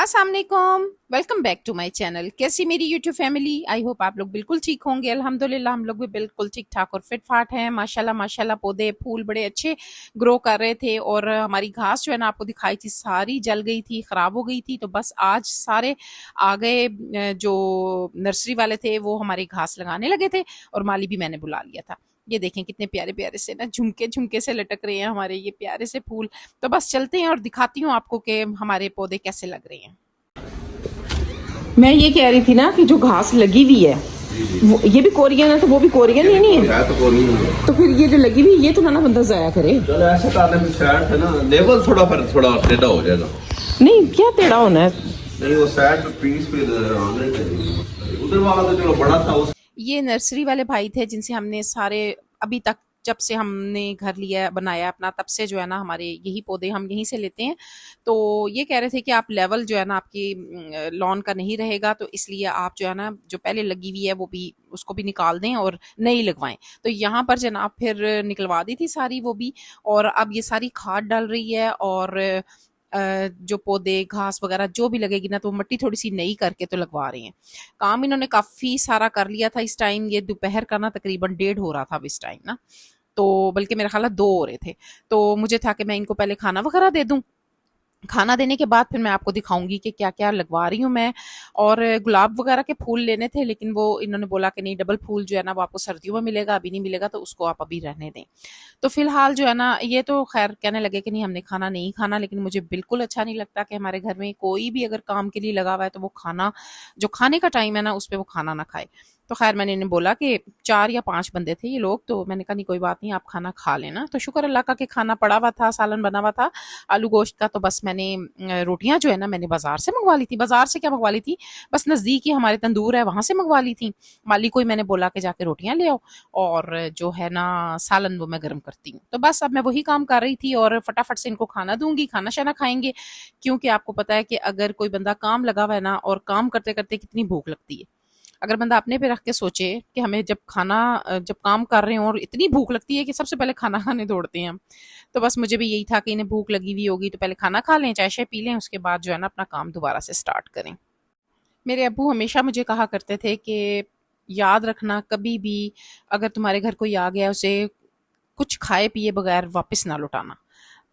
अस्सलाम वालेकुम, welcome back to my channel. कैसी मेरी यूट्यूब फैमिली? आई होप आप लोग बिल्कुल ठीक होंगे। अल्हम्दुलिल्लाह हम लोग भी बिल्कुल ठीक ठाक और फिट फाट हैं। माशाल्लाह माशाल्लाह पौधे फूल बड़े अच्छे ग्रो कर रहे थे और हमारी घास जो है ना आपको दिखाई थी सारी जल गई थी, ख़राब हो गई थी। तो बस आज सारे आ गए जो नर्सरी वाले थे वो हमारी घास लगाने लगे थे और माली भी मैंने बुला लिया था। ये देखें कितने प्यारे प्यारे से ना झुमके झुमके से लटक रहे हैं हमारे ये प्यारे से फूल। तो बस चलते हैं और दिखाती हूँ आपको कि हमारे पौधे कैसे लग रहे हैं। मैं ये कह रही थी ना कि जो घास लगी हुई है ये भी कोरियन है, तो वो भी कोरियन ही नहीं है तो कोरियन है। तो फिर ये जो लगी हुई ये तो ना बंदा जाया करे। चलो ऐसे करने में साइड है ना, लेवल थोड़ा टेढ़ा हो जाएगा। नहीं क्या टेढ़ा होना है? नहीं वो साइड पीस पे आने चाहिए। उधर वाला तो चलो बड़ा था। उस ये नर्सरी वाले भाई थे जिनसे हमने सारे अभी तक जब से हमने घर लिया बनाया अपना तब से जो है ना हमारे यही पौधे हम यहीं से लेते हैं। तो ये कह रहे थे कि आप लेवल जो है ना आपकी लॉन का नहीं रहेगा, तो इसलिए आप जो है ना जो पहले लगी हुई है वो भी उसको भी निकाल दें और नई लगवाएं। तो यहाँ पर जनाब फिर निकलवा दी थी सारी वो भी, और अब ये सारी खाद डाल रही है और जो पौधे घास वगैरह जो भी लगेगी ना तो मिट्टी थोड़ी सी नई करके तो लगवा रहे हैं। काम इन्होंने काफ़ी सारा कर लिया था इस टाइम। ये दोपहर का ना तकरीबन 1:30 हो रहा था अब इस टाइम ना, तो बल्कि मेरा ख्याल है 2 हो रहे थे। तो मुझे था कि मैं इनको पहले खाना वगैरह दे दूँ, खाना देने के बाद फिर मैं आपको दिखाऊंगी कि क्या-क्या लगवा रही हूँ मैं। और गुलाब वगैरह के फूल लेने थे लेकिन वो इन्होंने बोला कि नहीं, डबल फूल जो है ना वो आपको सर्दियों में मिलेगा, अभी नहीं मिलेगा, तो उसको आप अभी रहने दें। तो फिलहाल जो है ना ये तो खैर कहने लगे कि नहीं हमने खाना नहीं खाना, लेकिन मुझे बिल्कुल अच्छा नहीं लगता कि हमारे घर में कोई भी अगर काम के लिए लगा हुआ है तो वो खाना जो खाने का टाइम है ना उस पे वो खाना ना खाए। तो खैर मैंने इन्हें बोला कि 4 या 5 बंदे थे ये लोग, तो मैंने कहा नहीं कोई बात नहीं आप खाना खा लेना। तो शुक्र अल्लाह का कि खाना पड़ा हुआ था, सालन बना हुआ था आलू गोश्त का। तो बस मैंने रोटियां जो है ना मैंने बाजार से मंगवा ली थी। बाजार से क्या मंगवा ली थी, बस नज़दीक ही हमारे तंदूर है वहां से मंगवा ली थी। माली को ही मैंने बोला कि जाके रोटियां ले आओ और जो है ना सालन वो मैं गर्म करती हूँ। तो बस अब मैं वही काम कर रही थी और फटाफट से इनको खाना दूंगी, खाना शाना खाएंगे। क्योंकि आपको पता है कि अगर कोई बंदा काम लगा हुआ है ना और काम करते करते कितनी भूख लगती है। अगर बंदा अपने पे रख के सोचे कि हमें जब काम कर रहे हो और इतनी भूख लगती है कि सबसे पहले खाना खाने दौड़ते हैं हम। तो बस मुझे भी यही था कि इन्हें भूख लगी हुई होगी तो पहले खाना खा लें, चाय शाय पी लें, उसके बाद जो है ना अपना काम दोबारा से स्टार्ट करें। मेरे अब्बू हमेशा मुझे कहा करते थे कि याद रखना कभी भी अगर तुम्हारे घर कोई आ गया उसे कुछ खाए पिए बगैर वापस ना लौटाना।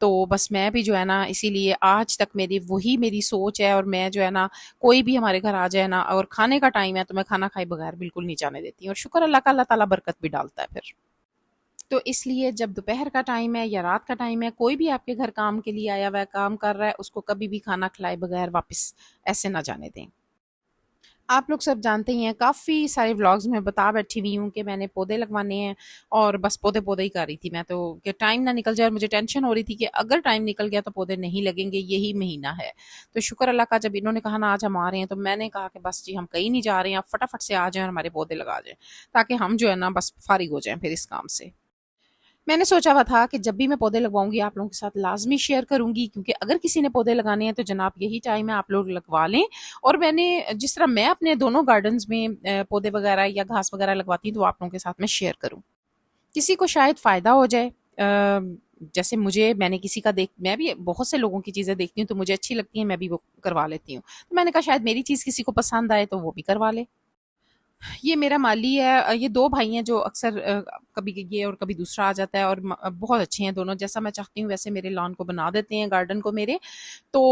तो बस मैं भी जो है ना इसीलिए आज तक मेरी सोच है, और मैं जो है ना कोई भी हमारे घर आ जाए ना और खाने का टाइम है तो मैं खाना खाए बगैर बिल्कुल नहीं जाने देती हूँ। और शुक्र अल्लाह का, अल्लाह ताला बरकत भी डालता है फिर। तो इसलिए जब दोपहर का टाइम है या रात का टाइम है, कोई भी आपके घर काम के लिए आया हुआ है, काम कर रहा है, उसको कभी भी खाना खिलाए बगैर वापस ऐसे ना जाने दें। आप लोग सब जानते ही हैं, काफ़ी सारे व्लॉग्स में बता बैठी हुई हूँ कि मैंने पौधे लगवाने हैं और बस पौधे पौधे ही कर रही थी मैं तो, कि टाइम ना निकल जाए। और मुझे टेंशन हो रही थी कि अगर टाइम निकल गया तो पौधे नहीं लगेंगे, यही महीना है। तो शुक्र अल्लाह का जब इन्होंने कहा ना आज हम आ रहे हैं तो मैंने कहा कि बस जी हम कहीं नहीं जा रहे हैं, आप फटाफट से आ जाएं और हमारे पौधे लगा जाएं, ताकि हम जो है ना बस फारिग हो जाएं फिर इस काम से। मैंने सोचा हुआ था कि जब भी मैं पौधे लगवाऊंगी आप लोगों के साथ लाजमी शेयर करूंगी, क्योंकि अगर किसी ने पौधे लगाने हैं तो जनाब यही टाइम है, आप लोग लगवा लें। और मैंने जिस तरह मैं अपने दोनों गार्डन्स में पौधे वगैरह या घास वगैरह लगवाती हूँ तो आप लोगों के साथ मैं शेयर करूँ, किसी को शायद फ़ायदा हो जाए। जैसे मैंने किसी का मैं भी बहुत से लोगों की चीज़ें देखती हूँ तो मुझे अच्छी लगती है, मैं भी वो करवा लेती हूँ। तो मैंने कहा शायद मेरी चीज़ किसी को पसंद आए तो वो भी करवा ले। ये मेरा माली है। ये 2 भाई हैं जो अक्सर कभी ये और कभी दूसरा आ जाता है, और बहुत अच्छे हैं दोनों, जैसा मैं चाहती हूँ वैसे मेरे लॉन को बना देते हैं, गार्डन को मेरे। तो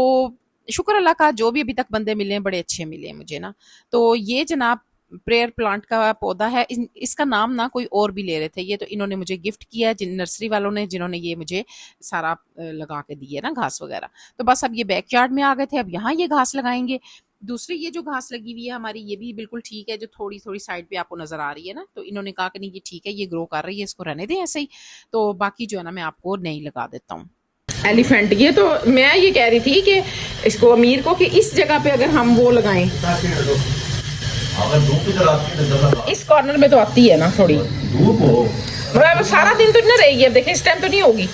शुक्र अल्लाह का जो भी अभी तक बंदे मिले हैं बड़े अच्छे मिले हैं मुझे ना। तो ये जनाब प्रेयर प्लांट का पौधा है। इसका नाम ना कोई और भी ले रहे थे, ये तो इन्होंने मुझे गिफ्ट किया है जिन नर्सरी वालों ने, जिन्होंने ये मुझे सारा लगा के दी है ना घास वगैरह। तो बस अब ये बैकयार्ड में आ गए थे, अब यहाँ ये घास लगाएंगे। दूसरी ये जो घास लगी हुई है हमारी ये भी बिल्कुल ठीक है, जो थोड़ी थोड़ी साइड पे आपको नजर आ रही है ना, तो इन्होंने कहा कि नहीं ये ठीक है, ये ग्रो कर रही है, इसको रहने दें ऐसे ही। तो बाकी जो है ना मैं आपको नहीं लगा देता हूँ। एलिफेंट, ये तो मैं ये कह रही थी कि इसको अमीर को कि इस जगह पे अगर हम वो लगाएं, अगर धूप इधर आती है तो लगा इस कॉर्नर में तो आती है ना थोड़ी धूप हो, मतलब सारा दिन तो नहीं रहेगी। अब देखें इस टाइम तो नहीं होगी,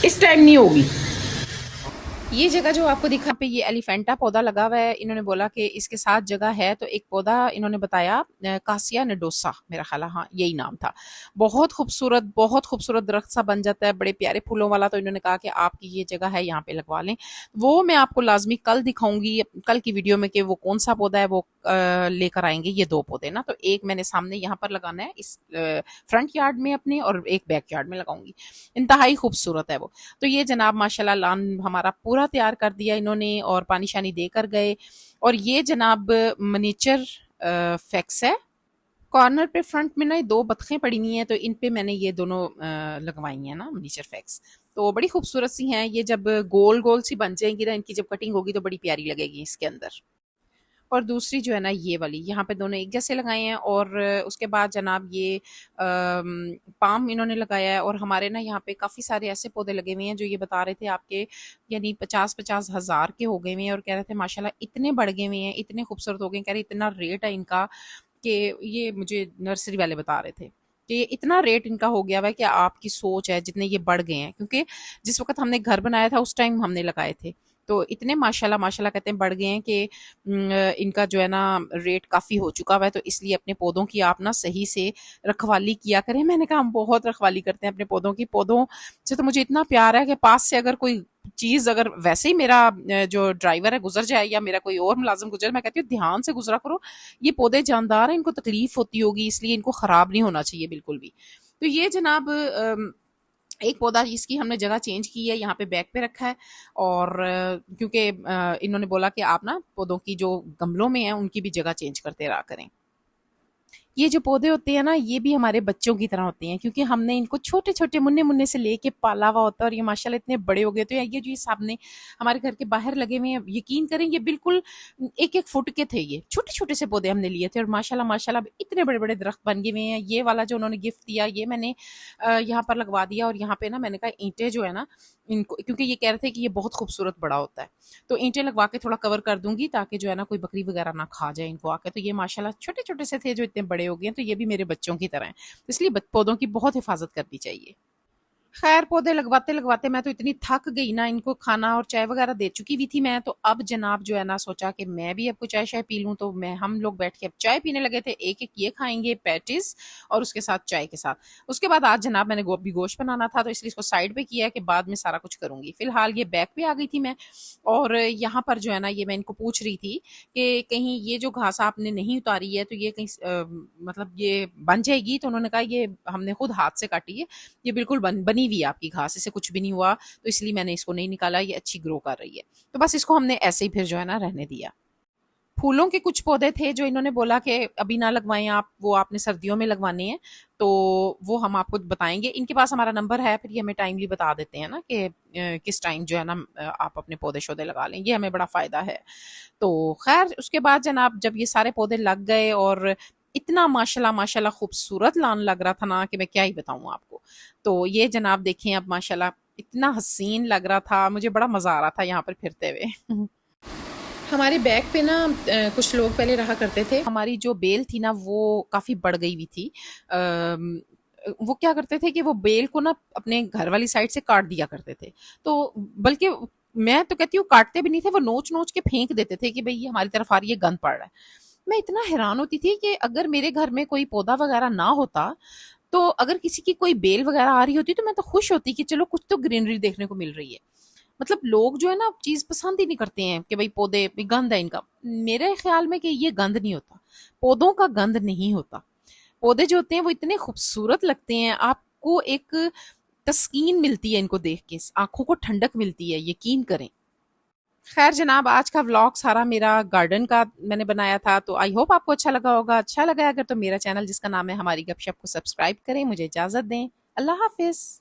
इस टाइम नहीं होगी। ये जगह जो आपको दिखा पे ये एलिफेंटा पौधा लगा हुआ है। इन्होंने बोला कि इसके साथ जगह है तो एक पौधा इन्होंने बताया कासिया निडोसा मेरा ख्याल है, हाँ यही नाम था। बहुत खूबसूरत दरख्त सा बन जाता है, बड़े प्यारे फूलों वाला। तो इन्होंने कहा कि आपकी ये जगह है यहाँ पे लगवा लें। वो मैं आपको लाजमी कल दिखाऊंगी, कल की वीडियो में, कि वो कौन सा पौधा है वो लेकर आएंगे। ये 2 पौधे ना, तो एक मैंने सामने यहाँ पर लगाना है इस फ्रंट यार्ड में अपने, और एक बैक यार्ड में लगाऊंगी। इंतहाई खूबसूरत है वो। तो ये जनाब माशाल्लाह लान हमारा पूरा तैयार कर दिया इन्होंने, और पानी शानी देकर गए। और ये जनाब मनीचर फैक्स है। कॉर्नर पे फ्रंट में ना 2 बतखें पड़ी हुई हैं, तो इन पे मैंने ये दोनों लगवाई हैं ना मनीचर फैक्स। तो बड़ी खूबसूरत सी हैं ये। जब गोल गोल सी बन जाएंगी ना, इनकी जब कटिंग होगी तो बड़ी प्यारी लगेगी इसके अंदर। और दूसरी जो है ना ये वाली, यहाँ पे दोनों एक जैसे लगाए हैं। और उसके बाद जनाब ये पाम इन्होंने लगाया है। और हमारे ना यहाँ पे काफ़ी सारे ऐसे पौधे लगे हुए हैं जो ये बता रहे थे आपके, यानी 50-50 हज़ार के हो गए हुए हैं। और कह रहे थे माशाल्लाह इतने बढ़ गए हुए हैं, इतने खूबसूरत हो गए। कह रहे इतना रेट है इनका, कि ये मुझे नर्सरी वाले बता रहे थे कि ये इतना रेट इनका हो गया हुआ है कि आपकी सोच है जितने ये बढ़ गए हैं। क्योंकि जिस वक़्त हमने घर बनाया था उस टाइम हमने लगाए थे। तो इतने माशाल्लाह माशाल्लाह कहते हैं बढ़ गए हैं कि इनका जो है ना रेट काफ़ी हो चुका हुआ है। तो इसलिए अपने पौधों की आप ना सही से रखवाली किया करें। मैंने कहा हम बहुत रखवाली करते हैं अपने पौधों की। पौधों से तो मुझे इतना प्यार है कि पास से अगर कोई चीज़, अगर वैसे ही मेरा जो ड्राइवर है गुजर जाए या मेरा कोई और मुलाजिम गुजर, मैं कहती हूँ ध्यान से गुजरा करो। ये पौधे जानदार हैं, इनको तकलीफ होती होगी, इसलिए इनको ख़राब नहीं होना चाहिए बिल्कुल भी। तो ये जनाब एक पौधा इसकी हमने जगह चेंज की है, यहाँ पे बैक पे रखा है। और क्योंकि इन्होंने बोला कि आप ना पौधों की जो गमलों में है उनकी भी जगह चेंज करते रहा करें। ये जो पौधे होते हैं ना, ये भी हमारे बच्चों की तरह होते हैं, क्योंकि हमने इनको छोटे-छोटे मुन्ने-मुन्ने से लेके पाला हुआ होता है। और ये माशाल्लाह इतने बड़े हो गए। तो ये जो ये सामने हमारे घर के बाहर लगे हुए हैं, यकीन करें ये बिल्कुल 1-1 फुट के थे ये। छोटे-छोटे से पौधे हमने लिए थे और माशाल्लाह माशाल्लाह अब इतने बड़े-बड़े दरख्त बन गए हुए हैं। ये वाला जो उन्होंने गिफ्ट दिया, ये मैंने यहाँ पर लगवा दिया। और यहाँ पे ना मैंने कहा ईंटें जो है ना इनको, क्योंकि ये कह रहे थे कि ये बहुत खूबसूरत बड़ा होता है, तो ईंटें लगवा के थोड़ा कवर कर दूंगी ताकि जो है ना कोई बकरी वगैरह ना खा जाए इनको आके। तो ये माशाल्लाह छोटे-छोटे से थे जो इतने बड़े हो गए हैं। तो ये भी मेरे बच्चों की तरह हैं। तो इसलिए पौधों की बहुत हिफाजत करनी चाहिए। खैर पौधे लगवाते-लगवाते मैं तो इतनी थक गई ना, इनको खाना और चाय वगैरह दे चुकी हुई थी मैं। तो अब जनाब जो है ना सोचा कि मैं भी अब कुछ चाय-शाय पी लूँ। तो हम लोग बैठ के अब चाय पीने लगे थे। एक-एक ये खाएँगे पैटीज़ और उसके साथ चाय के साथ। उसके बाद आज जनाब मैंने गोश्त बनाना था, तो इसलिए इसको साइड पे किया है कि बाद में सारा कुछ करूँगी। फ़िलहाल ये बैक पे आ गई थी मैं। और यहाँ पर जो है ना ये मैं इनको पूछ रही थी कि कहीं ये जो घास आपने नहीं उतारी है तो ये कहीं मतलब ये बन जाएगी? तो उन्होंने कहा ये हमने खुद हाथ से काटी है। ये बिल्कुल बनी हुई है आपकी घास, इससे कुछ भी नहीं हुआ, तो इसलिए मैंने इसको नहीं निकाला, ये अच्छी ग्रो कर रही है। तो बस इसको हमने ऐसे ही फिर जो है ना रहने दिया। फूलों के कुछ पौधे थे जो इन्होंने बोला कि अभी ना लगवाएं आप, वो आपने सर्दियों में लगवाने हैं। तो वो हम आपको बताएंगे। इनके पास हमारा नंबर है, फिर ये हमें टाइमली बता देते हैं ना कि किस टाइम जो है ना आप अपने पौधे शौधे लगा लें, ये हमें बड़ा फ़ायदा है। तो खैर उसके बाद जनाब जब ये सारे पौधे लग गए और इतना माशाल्लाह माशाल्लाह खूबसूरत लान लग रहा था ना कि मैं क्या ही बताऊँ आपको। तो ये जनाब देखें अब माशाल्लाह इतना हसीन लग रहा था, मुझे बड़ा मज़ा आ रहा था यहाँ पर फिरते हुए। हमारे बैक पे ना कुछ लोग पहले रहा करते थे। हमारी जो बेल थी ना वो काफ़ी बढ़ गई हुई थी। वो क्या करते थे कि वो बेल को ना अपने घर वाली साइड से काट दिया करते थे। तो बल्कि मैं तो कहती हूँ काटते भी नहीं थे, वो नोच-नोच के फेंक देते थे कि भई ये हमारी तरफ आ रही है, गंद पड़ रहा है। मैं इतना हैरान होती थी कि अगर मेरे घर में कोई पौधा वगैरह ना होता, तो अगर किसी की कोई बेल वगैरह आ रही होती तो मैं तो खुश होती कि चलो कुछ तो ग्रीनरी देखने को मिल रही है। मतलब लोग जो है ना चीज़ पसंद ही नहीं करते हैं कि भाई पौधे भी गंद है इनका। मेरे ख्याल में कि ये गंद नहीं होता, पौधों का गंद नहीं होता। पौधे जो होते हैं वो इतने खूबसूरत लगते हैं, आपको एक तस्कीन मिलती है इनको देख के, आँखों को ठंडक मिलती है, यकीन करें। खैर जनाब आज का व्लॉग सारा मेरा गार्डन का मैंने बनाया था, तो आई होप आपको अच्छा लगा होगा। अच्छा लगा अगर तो मेरा चैनल जिसका नाम है हमारी गपशप को सब्सक्राइब करें। मुझे इजाज़त दें। अल्लाह हाफ़िज़।